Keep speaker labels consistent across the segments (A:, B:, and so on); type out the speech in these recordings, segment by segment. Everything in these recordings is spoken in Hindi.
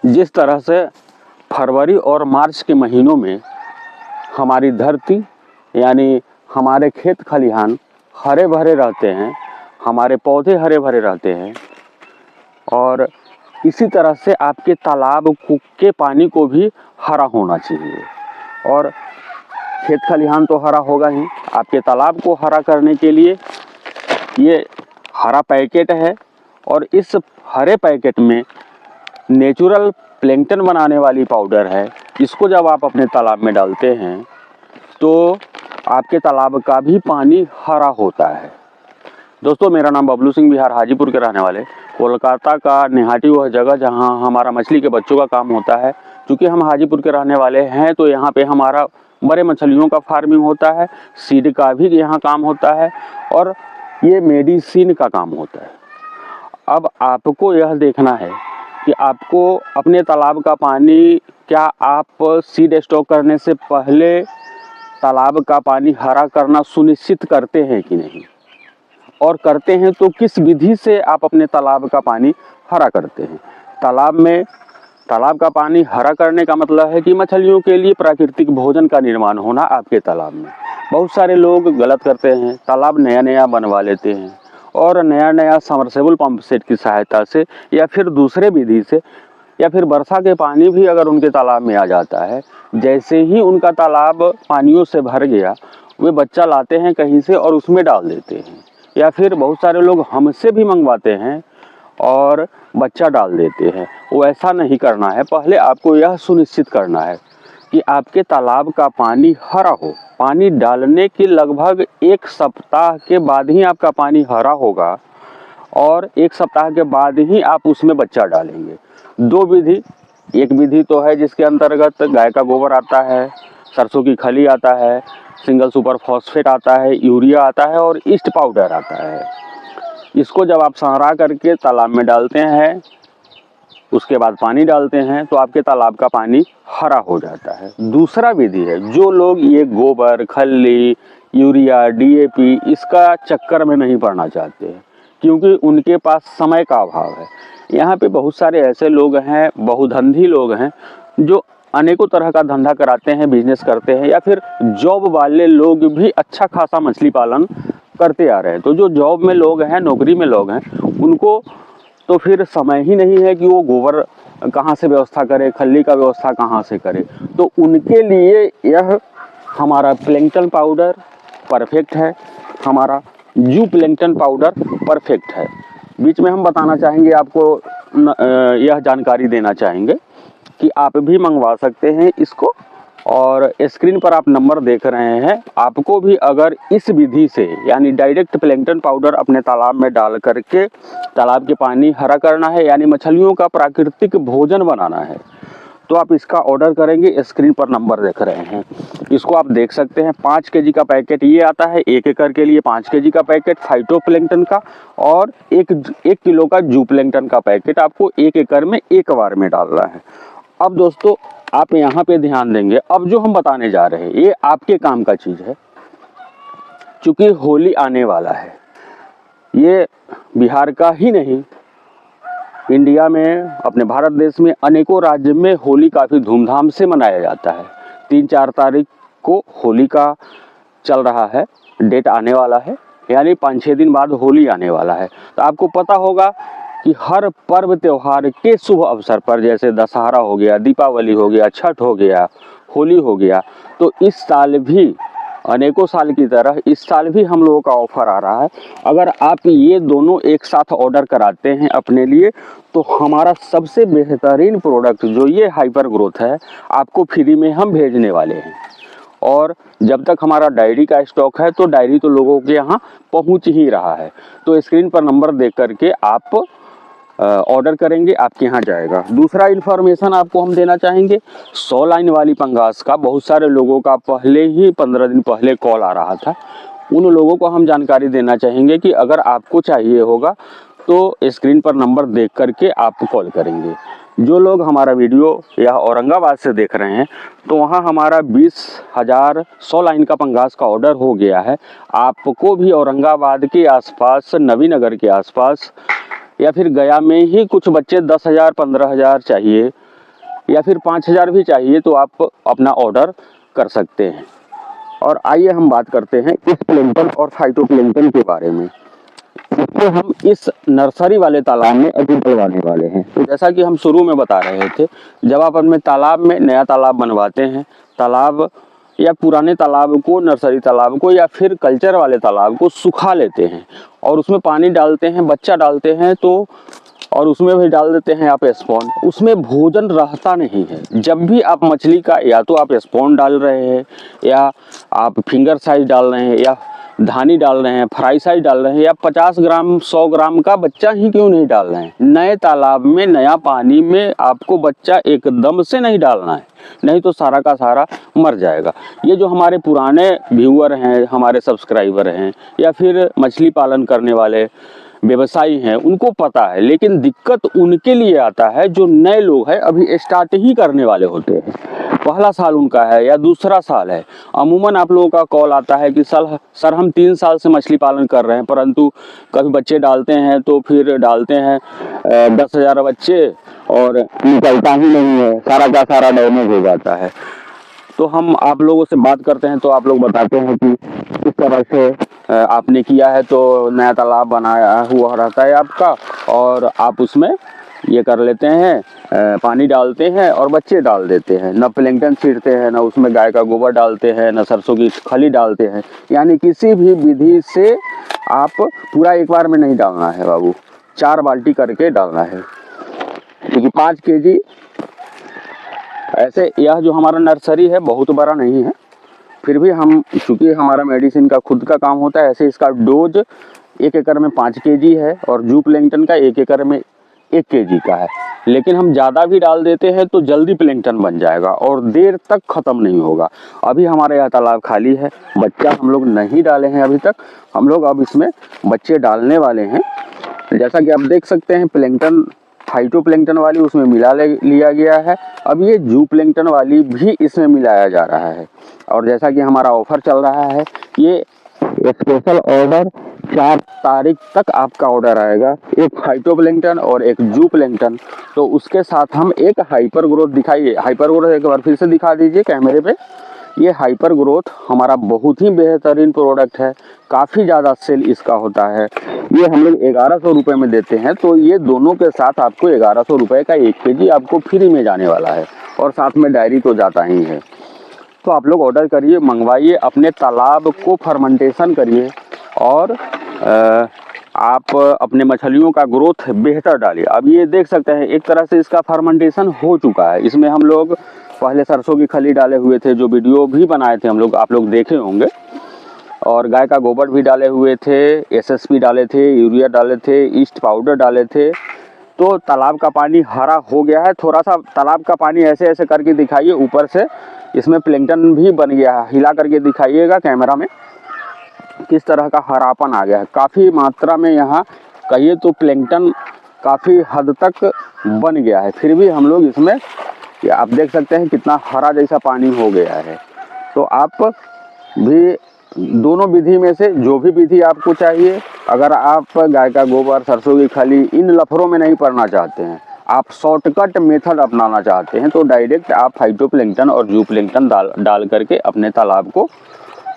A: जिस तरह से फरवरी और मार्च के महीनों में हमारी धरती यानी हमारे खेत खलिहान हरे भरे रहते हैं, हमारे पौधे हरे भरे रहते हैं, और इसी तरह से आपके तालाब के पानी को भी हरा होना चाहिए। और खेत खलिहान तो हरा होगा ही, आपके तालाब को हरा करने के लिए ये हरा पैकेट है, और इस हरे पैकेट में नेचुरल प्लैंकटन बनाने वाली पाउडर है। इसको जब आप अपने तालाब में डालते हैं तो आपके तालाब का भी पानी हरा होता है। दोस्तों, मेरा नाम बबलू सिंह, बिहार हाजीपुर के रहने वाले। कोलकाता का निहाटी वह जगह जहां हमारा मछली के बच्चों का काम होता है। क्योंकि हम हाजीपुर के रहने वाले हैं तो यहाँ पे हमारा बड़े मछलियों का फार्मिंग होता है, सीड का भी यहाँ काम होता है, और ये मेडिसिन का काम होता है। अब आपको यह देखना है कि आपको अपने तालाब का पानी, क्या आप सीड स्टॉक करने से पहले तालाब का पानी हरा करना सुनिश्चित करते हैं कि नहीं, और करते हैं तो किस विधि से आप अपने तालाब का पानी हरा करते हैं। तालाब का पानी हरा करने का मतलब है कि मछलियों के लिए प्राकृतिक भोजन का निर्माण होना आपके तालाब में। बहुत सारे लोग गलत करते हैं, तालाब नया बनवा लेते हैं और नया सबमर्सिबल पंप सेट की सहायता से या फिर दूसरे विधि से, या फिर वर्षा के पानी भी अगर उनके तालाब में आ जाता है, जैसे ही उनका तालाब पानियों से भर गया, वे बच्चा लाते हैं कहीं से और उसमें डाल देते हैं, या फिर बहुत सारे लोग हमसे भी मंगवाते हैं और बच्चा डाल देते हैं। वो ऐसा नहीं करना है। पहले आपको यह सुनिश्चित करना है कि आपके तालाब का पानी हरा हो। पानी डालने के लगभग 1 सप्ताह के बाद ही आपका पानी हरा होगा, और 1 सप्ताह के बाद ही आप उसमें बच्चा डालेंगे। 2 विधि, एक विधि तो है जिसके अंतर्गत गाय का गोबर आता है, सरसों की खली आता है, सिंगल सुपर फॉस्फेट आता है, यूरिया आता है और ईस्ट पाउडर आता है। इसको जब आप संग्रह करके तालाब में डालते हैं, उसके बाद पानी डालते हैं, तो आपके तालाब का पानी हरा हो जाता है। दूसरा विधि है, जो लोग ये गोबर, खल्ली, यूरिया, डीएपी इसका चक्कर में नहीं पड़ना चाहते हैं, क्योंकि उनके पास समय का अभाव है। यहाँ पे बहुत सारे ऐसे लोग हैं, बहुधंधी लोग हैं, जो अनेकों तरह का धंधा कराते हैं, बिजनेस करते हैं, या फिर जॉब वाले लोग भी अच्छा खासा मछली पालन करते आ रहे हैं। तो जो जॉब में लोग हैं, नौकरी में लोग हैं, उनको तो फिर समय ही नहीं है कि वो गोबर कहाँ से व्यवस्था करे, खल्ली का व्यवस्था कहाँ से करे। तो उनके लिए यह हमारा प्लैंकटन पाउडर परफेक्ट है, हमारा जू प्लैंकटन पाउडर परफेक्ट है। बीच में हम बताना चाहेंगे आपको, यह जानकारी देना चाहेंगे कि आप भी मंगवा सकते हैं इसको, और स्क्रीन पर आप नंबर देख रहे हैं। आपको भी अगर इस विधि से यानी डायरेक्ट प्लैंकटन पाउडर अपने तालाब में डाल करके तालाब के पानी हरा करना है, यानी मछलियों का प्राकृतिक भोजन बनाना है, तो आप इसका ऑर्डर करेंगे। स्क्रीन पर नंबर देख रहे हैं, इसको आप देख सकते हैं। 5 केजी का पैकेट ये आता है, 1 एकड़ के लिए 5 केजी का पैकेट फाइटो प्लैंकटन का, और 1 किलो का जू प्लैंकटन का पैकेट आपको 1 एकड़ में एक बार में डालना है। अब दोस्तों, आप यहाँ पे ध्यान देंगे, अब जो हम बताने जा रहे हैं ये आपके काम का चीज़ है। चूँकि होली आने वाला है, ये बिहार का ही नहीं, इंडिया में, अपने भारत देश में अनेकों राज्य में होली काफ़ी धूमधाम से मनाया जाता है। 3-4 तारीख को होली का चल रहा है, डेट आने वाला है, यानी 5-6 दिन बाद होली आने वाला है। तो आपको पता होगा कि हर पर्व त्योहार के शुभ अवसर पर, जैसे दशहरा हो गया, दीपावली हो गया, छठ हो गया, होली हो गया, तो इस साल भी अनेकों साल की तरह इस साल भी हम लोगों का ऑफर आ रहा है। अगर आप ये दोनों एक साथ ऑर्डर कराते हैं अपने लिए, तो हमारा सबसे बेहतरीन प्रोडक्ट जो ये हाइपर ग्रोथ है, आपको फ्री में हम भेजने वाले हैं। और जब तक हमारा डायरी का स्टॉक है, तो डायरी तो लोगों के यहाँ पहुँच ही रहा है। तो स्क्रीन पर नंबर देख करके आप ऑर्डर करेंगे, आपके यहाँ जाएगा। दूसरा इन्फॉर्मेशन आपको हम देना चाहेंगे, 100 लाइन वाली पंगास का बहुत सारे लोगों का पहले ही 15 दिन पहले कॉल आ रहा था। उन लोगों को हम जानकारी देना चाहेंगे कि अगर आपको चाहिए होगा तो स्क्रीन पर नंबर देख करके आप कॉल करेंगे। जो लोग हमारा वीडियो या औरंगाबाद से देख रहे हैं, तो वहाँ हमारा 20,000 100 लाइन का पंगास का ऑर्डर हो गया है। आपको भी औरंगाबाद के आसपास, नवीनगर के आसपास, या फिर गया में ही कुछ बच्चे 10,000 15,000 चाहिए, या फिर 5000 भी चाहिए तो आप अपना ऑर्डर कर सकते हैं। और आइए हम बात करते हैं इस प्लैंक्टन और फाइटोप्लैंक्टन के बारे में, जिसको हम इस नर्सरी वाले तालाब में अभी डलवाने वाले हैं। तो जैसा कि हम शुरू में बता रहे थे, जब आप अपने तालाब में नया तालाब बनवाते हैं, तालाब या पुराने तालाब को, नर्सरी तालाब को या फिर कल्चर वाले तालाब को सुखा लेते हैं और उसमें पानी डालते हैं, बच्चा डालते हैं, तो और उसमें भी डाल देते हैं आप स्पॉन, उसमें भोजन रहता नहीं है। जब भी आप मछली का या तो आप स्पॉन डाल रहे हैं, या आप फिंगर साइज डाल रहे हैं, या धानी डाल रहे हैं, फ्राई साइज डाल रहे हैं, या 50 ग्राम 100 ग्राम का बच्चा ही क्यों नहीं डाल रहे हैं, नए तालाब में नया पानी में आपको बच्चा एकदम से नहीं डालना है, नहीं तो सारा का सारा मर जाएगा। ये जो हमारे पुराने व्यूअर हैं, हमारे सब्सक्राइबर हैं, या फिर मछली पालन करने वाले व्यवसायी हैं, उनको पता है, लेकिन दिक्कत उनके लिए आता है जो नए लोग हैं, अभी स्टार्ट ही करने वाले होते हैं, पहला साल उनका है या दूसरा साल है। अमूमन आप लोगों का कॉल आता है कि सर हम 3 साल से मछली पालन कर रहे हैं, परंतु कभी बच्चे डालते हैं तो फिर डालते हैं 10,000 बच्चे और निकलता ही नहीं है, सारा का सारा डैमेज हो जाता है। तो हम आप लोगों से बात करते हैं तो आप लोग बताते हैं कि इस तरह से आपने किया है तो नया तालाब बनाया हुआ रहता है आपका, और आप उसमें ये कर लेते हैं, पानी डालते हैं और बच्चे डाल देते हैं, न प्लैंक्टन छींटते हैं, न उसमें गाय का गोबर डालते हैं, न सरसों की खली डालते हैं। यानी किसी भी विधि से आप पूरा एक बार में नहीं डालना है बाबू, 4 बाल्टी करके डालना है, क्योंकि 5 केजी ऐसे। यह जो हमारा नर्सरी है बहुत बड़ा नहीं है, फिर भी हम, चूँकि हमारा मेडिसिन का खुद का काम होता है, ऐसे इसका डोज 1 एकड़ में 5 केजी है और जू प्लैंक्टन का 1 एकड़ में 1 केजी का है। लेकिन हम ज़्यादा भी डाल देते हैं तो जल्दी प्लैंक्टन बन जाएगा और देर तक ख़त्म नहीं होगा। अभी हमारे यहाँ तालाब खाली है, बच्चा हम लोग नहीं डाले हैं अभी तक, हम लोग अब इसमें बच्चे डालने वाले हैं। जैसा कि आप देख सकते हैं, प्लैंक्टन फाइटोप्लैंक्टन वाली उसमें मिला लिया गया है, अब ये जू प्लैंक्टन वाली भी इसमें मिलाया जा रहा है। और जैसा कि हमारा ऑफर चल रहा है, ये स्पेशल ऑर्डर 4 तारीख तक आपका ऑर्डर आएगा, एक फाइटोप्लैंक्टन और एक जू प्लैंक्टन। तो उसके साथ हम एक हाइपर ग्रोथ दिखाइए, हाइपर ग्रोथ एक बार फिर से दिखा दीजिए कैमरे पे। ये हाइपर ग्रोथ हमारा बहुत ही बेहतरीन प्रोडक्ट है, काफ़ी ज़्यादा सेल इसका होता है। ये हम लोग 1100 रुपये में देते हैं, तो ये दोनों के साथ आपको 1100 रुपये का 1 केजी आपको फ्री में जाने वाला है, और साथ में डायरी तो जाता ही है। तो आप लोग ऑर्डर करिए, मंगवाइए, अपने तालाब को फर्मेंटेशन करिए और आप अपने मछलियों का ग्रोथ बेहतर डालिए। अब ये देख सकते हैं एक तरह से इसका फर्मेंटेशन हो चुका है। इसमें हम लोग पहले सरसों की खली डाले हुए थे, जो वीडियो भी बनाए थे हम लोग, आप लोग देखे होंगे, और गाय का गोबर भी डाले हुए थे, एसएसपी डाले थे, यूरिया डाले थे, ईस्ट पाउडर डाले थे। तो तालाब का पानी हरा हो गया है। थोड़ा सा तालाब का पानी ऐसे ऐसे करके दिखाइए, ऊपर से इसमें प्लैंक्टन भी बन गया है, हिला करके दिखाइएगा कैमरा में, किस तरह का हरापन आ गया है। काफ़ी मात्रा में यहाँ कहिए तो प्लैंक्टन काफ़ी हद तक बन गया है, फिर भी हम लोग इसमें, आप देख सकते हैं कितना हरा जैसा पानी हो गया है। तो आप भी दोनों विधि में से जो भी विधि आपको चाहिए, अगर आप गाय का गोबर, सरसों की खली, इन लफड़ों में नहीं पड़ना चाहते हैं, आप शॉर्टकट मेथड अपनाना चाहते हैं, तो डायरेक्ट आप फाइटोप्लैंक्टन और जू प्लैंक्टन डाल करके अपने तालाब को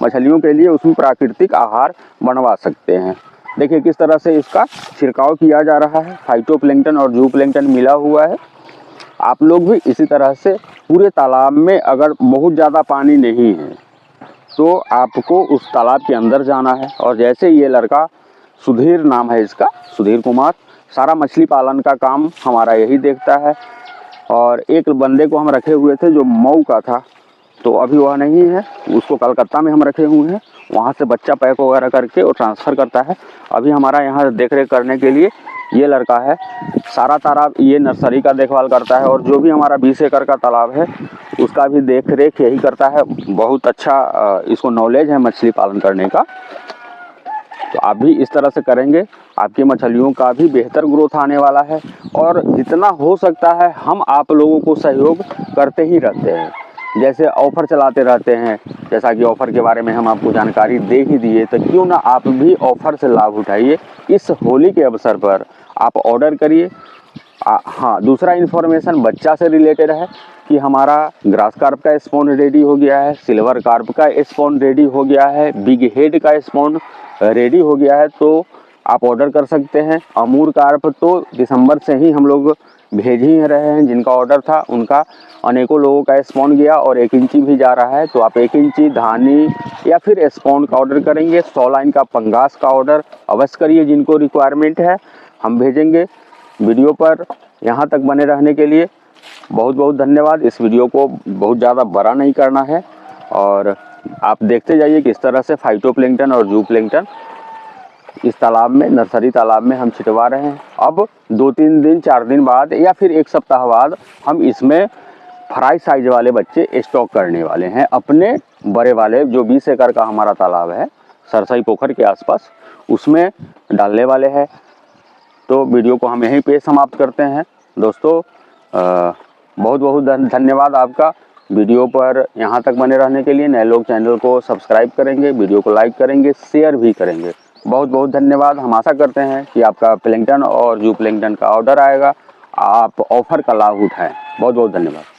A: मछलियों के लिए उसमें प्राकृतिक आहार बनवा सकते हैं। देखिए किस तरह से इसका छिड़काव किया जा रहा है, फाइटोप्लैंक्टन और जू प्लैंक्टन मिला हुआ है। आप लोग भी इसी तरह से पूरे तालाब में, अगर बहुत ज़्यादा पानी नहीं है तो आपको उस तालाब के अंदर जाना है, और जैसे ये लड़का, सुधीर नाम है इसका, सुधीर कुमार, सारा मछली पालन का काम हमारा यही देखता है। और एक बंदे को हम रखे हुए थे जो मऊ का था, तो अभी वह नहीं है, उसको कलकत्ता में हम रखे हुए हैं, वहाँ से बच्चा पैक वगैरह करके वो ट्रांसफ़र करता है। अभी हमारा यहाँ देख रेख करने के लिए ये लड़का है, सारा तालाब ये नर्सरी का देखभाल करता है, और जो भी हमारा 20 एकड़ का तालाब है उसका भी देख रेख यही करता है। बहुत अच्छा इसको नॉलेज है मछली पालन करने का। तो आप भी इस तरह से करेंगे, आपकी मछलियों का भी बेहतर ग्रोथ आने वाला है। और जितना हो सकता है हम आप लोगों को सहयोग करते ही रहते हैं, जैसे ऑफ़र चलाते रहते हैं, जैसा कि ऑफ़र के बारे में हम आपको जानकारी दे ही दिए, तो क्यों ना आप भी ऑफ़र से लाभ उठाइए। इस होली के अवसर पर आप ऑर्डर करिए, हाँ, दूसरा इन्फॉर्मेशन बच्चा से रिलेटेड है कि हमारा ग्रास कार्प का स्पॉन रेडी हो गया है, सिल्वर कार्प का स्पॉन रेडी हो गया है, बिग हेड का स्पॉन रेडी हो गया है, तो आप ऑर्डर कर सकते हैं। अमूर कार्प तो दिसंबर से ही हम लोग भेज ही रहे हैं, जिनका ऑर्डर था उनका अनेकों लोगों का स्पॉन गया और 1 इंची भी जा रहा है। तो आप 1 इंची धानी या फिर स्पॉन का ऑर्डर करेंगे। 100 लाइन का पंगास का ऑर्डर अवश्य करिए, जिनको रिक्वायरमेंट है हम भेजेंगे। वीडियो पर यहाँ तक बने रहने के लिए बहुत बहुत धन्यवाद। इस वीडियो को बहुत ज़्यादा बड़ा नहीं करना है और आप देखते जाइए किस तरह से फाइटोप्लैंक्टन और जूप्लैंक्टन इस तालाब में, नर्सरी तालाब में हम छिटवा रहे हैं। अब 2-3 दिन 4 दिन बाद या फिर 1 सप्ताह बाद हम इसमें फ्राई साइज वाले बच्चे स्टॉक करने वाले हैं, अपने बड़े वाले जो 20 एकड़ का हमारा तालाब है सरसाई पोखर के आसपास, उसमें डालने वाले हैं। तो वीडियो को हम यहीं पे समाप्त करते हैं दोस्तों। बहुत बहुत धन्यवाद आपका वीडियो पर यहाँ तक बने रहने के लिए। नए लोग चैनल को सब्सक्राइब करेंगे, वीडियो को लाइक करेंगे, शेयर भी करेंगे। बहुत बहुत धन्यवाद। हम आशा करते हैं कि आपका प्लैंक्टन और जूप्लैंक्टन का ऑर्डर आएगा, आप ऑफर का लाभ उठाएं। बहुत बहुत धन्यवाद।